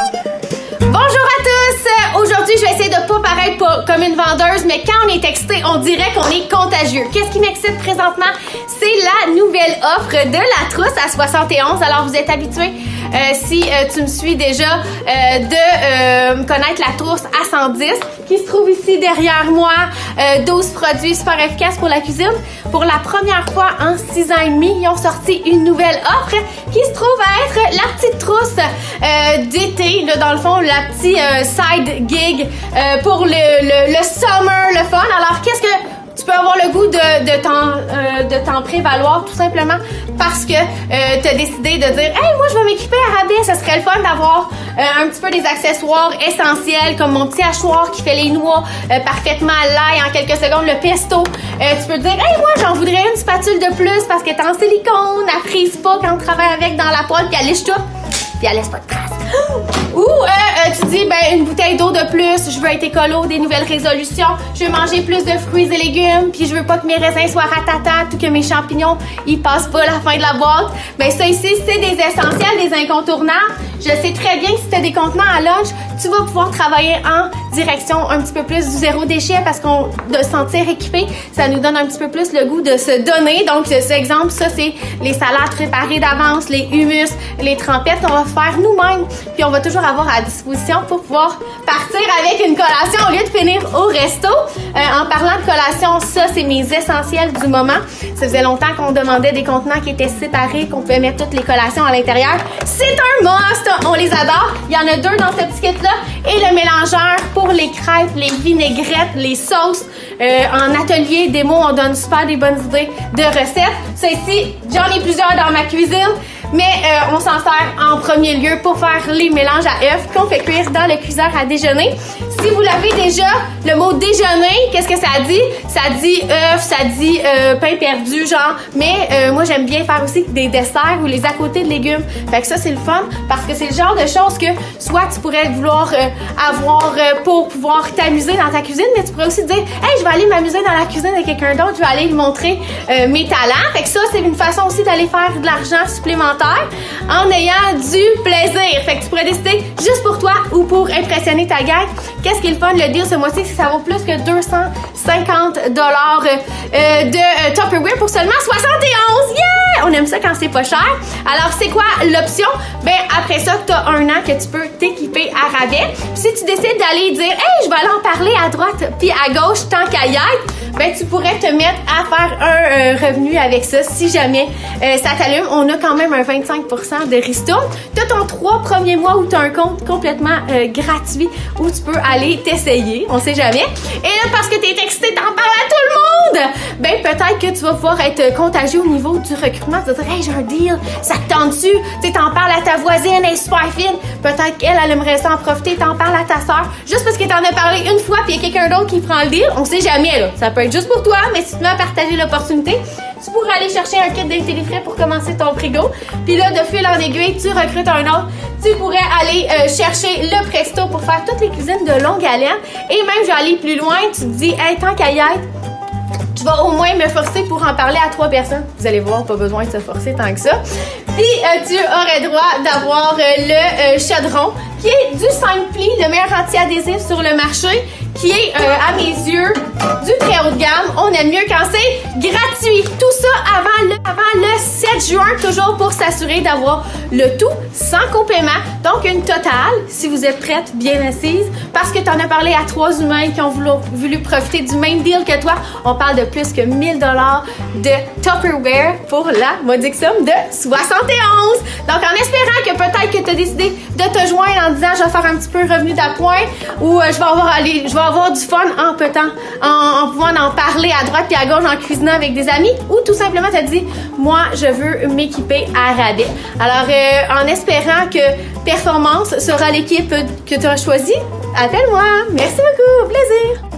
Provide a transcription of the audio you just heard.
Bonjour à tous! Aujourd'hui, je vais essayer de pas paraître comme une vendeuse, mais quand on est excité, on dirait qu'on est contagieux. Qu'est-ce qui m'excite présentement? C'est la nouvelle offre de la trousse à 71. Alors, vous êtes habitués, si tu me suis déjà, de connaître la trousse à 110, qui se trouve ici derrière moi. 12 produits super efficaces pour la cuisine. Pour la première fois en 6 ans et demi, ils ont sorti une nouvelle offre qui se trouve à être la petite trousse d'été, dans le fond, la petite side gig pour le summer, le fun. Alors, qu'est-ce que tu peux avoir le goût de t'en prévaloir tout simplement parce que tu as décidé de dire « Hey, moi, je vais m'équiper à rabais. Ça serait le fun d'avoir un petit peu des accessoires essentiels comme mon petit hachoir qui fait les noix parfaitement à l'ail en quelques secondes, le pesto. Tu peux te dire « Hey, moi, j'en voudrais une spatule de plus parce qu'elle est en silicone, elle frise pas quand on travaille avec dans la poêle puis elle lèche tout. Puis elle laisse pas de traces. » Ou tu dis, ben, une bouteille d'eau de plus, je veux être écolo, des nouvelles résolutions, je veux manger plus de fruits et légumes, puis je veux pas que mes raisins soient ratatas, tout que mes champignons, ils passent pas la fin de la boîte. Ben, ça ici, c'est des essentiels, des incontournables. Je sais très bien que si tu as des contenants à lunch, tu vas pouvoir travailler en direction un petit peu plus du zéro déchet parce qu'on de se sentir équipé, ça nous donne un petit peu plus le goût de se donner. Donc, cet exemple, ça, c'est les salades préparées d'avance, les hummus, les trempettes qu'on va faire nous-mêmes. Puis, on va toujours avoir à disposition pour pouvoir partir avec une collation au lieu de finir au resto. En parlant de collation, ça, c'est mes essentiels du moment. Ça faisait longtemps qu'on demandait des contenants qui étaient séparés, qu'on pouvait mettre toutes les collations à l'intérieur. C'est un must! On les adore. Il y en a 2 dans cette petite kit-là. Et le mélangeur pour les crêpes, les vinaigrettes, les sauces. En atelier démo, on donne super des bonnes idées de recettes. Ça ici, j'en ai plusieurs dans ma cuisine. Mais on s'en sert en premier lieu pour faire les mélanges à œufs qu'on fait cuire dans le cuiseur à déjeuner. Si vous l'avez déjà, le mot déjeuner, qu'est-ce que ça dit? Ça dit œufs, ça dit pain perdu, genre. Mais moi, j'aime bien faire aussi des desserts ou les à côté de légumes. Fait que ça, c'est le fun parce que c'est le genre de choses que soit tu pourrais vouloir avoir pour pouvoir t'amuser dans ta cuisine, mais tu pourrais aussi te dire, hey, je vais aller m'amuser dans la cuisine de quelqu'un d'autre, je vais aller lui montrer mes talents. Fait que ça, c'est une façon aussi d'aller faire de l'argent supplémentaire en ayant du plaisir. Fait que tu pourrais décider juste pour toi ou pour impressionner ta gang. Qu'est-ce qui est le fun? Le deal ce mois-ci, c'est que ça vaut plus que 250 $ de Tupperware pour seulement 71. Yeah! On aime ça quand c'est pas cher. Alors, c'est quoi l'option? Ben, après ça, tu as 1 an que tu peux t'équiper à rabais. Puis si tu décides d'aller dire, hey, je vais aller en parler à droite puis à gauche tant qu'à y être, ben, tu pourrais te mettre à faire un revenu avec ça si jamais ça t'allume. On a quand même un 25% de ristourne. Tu as ton 3 premiers mois où tu as un compte complètement gratuit où tu peux aller t'essayer. On sait jamais. Et là, parce que tu es excité, t'en parles à tout le monde! Ben, peut-être que tu vas pouvoir être contagieux au niveau du recrutement. Tu vas dire, hey, j'ai un deal, ça te tente-tu? Tu t'en parles à ta voisine, elle est super fine. Peut-être qu'elle aimerait ça en profiter, t'en parles à ta soeur. Juste parce que t'en as parlé une fois puis il y a quelqu'un d'autre qui prend le deal, on sait jamais, là. Ça peut être juste pour toi, mais si tu te mets à partager l'opportunité, tu pourrais aller chercher un kit d'intellifrais pour commencer ton frigo. Puis là, de fil en aiguille, tu recrutes un autre. Tu pourrais aller chercher le Presto pour faire toutes les cuisines de longue haleine. Et même, je vais aller plus loin. Tu te dis, hey, tant qu'à y être, tu vas au moins me forcer pour en parler à 3 personnes. Vous allez voir, pas besoin de se forcer tant que ça. Puis, tu aurais droit d'avoir le chaudron, qui est du 5 plis, le meilleur anti-adhésif sur le marché, qui est, à mes yeux, du très haut de gamme. On aime mieux quand c'est gratuit. Tout ça avant le 7 juin, toujours pour s'assurer d'avoir le tout sans complément. Donc, une totale, si vous êtes prête, bien assise, parce que tu en as parlé à 3 humains qui ont voulu profiter du même deal que toi. On parle de plus que 1000 $ de Tupperware pour la modique somme de 71. Donc, en espérant que peut-être que tu as décidé de te joindre en disant, je vais faire un petit peu revenu d'appoint ou je vais avoir du fun en pouvant en parler à droite puis à gauche en cuisinant avec des amis, ou tout simplement t'as dit, moi je veux m'équiper à rabais. Alors en espérant que Performance sera l'équipe que tu as choisie, appelle-moi. Merci beaucoup, plaisir.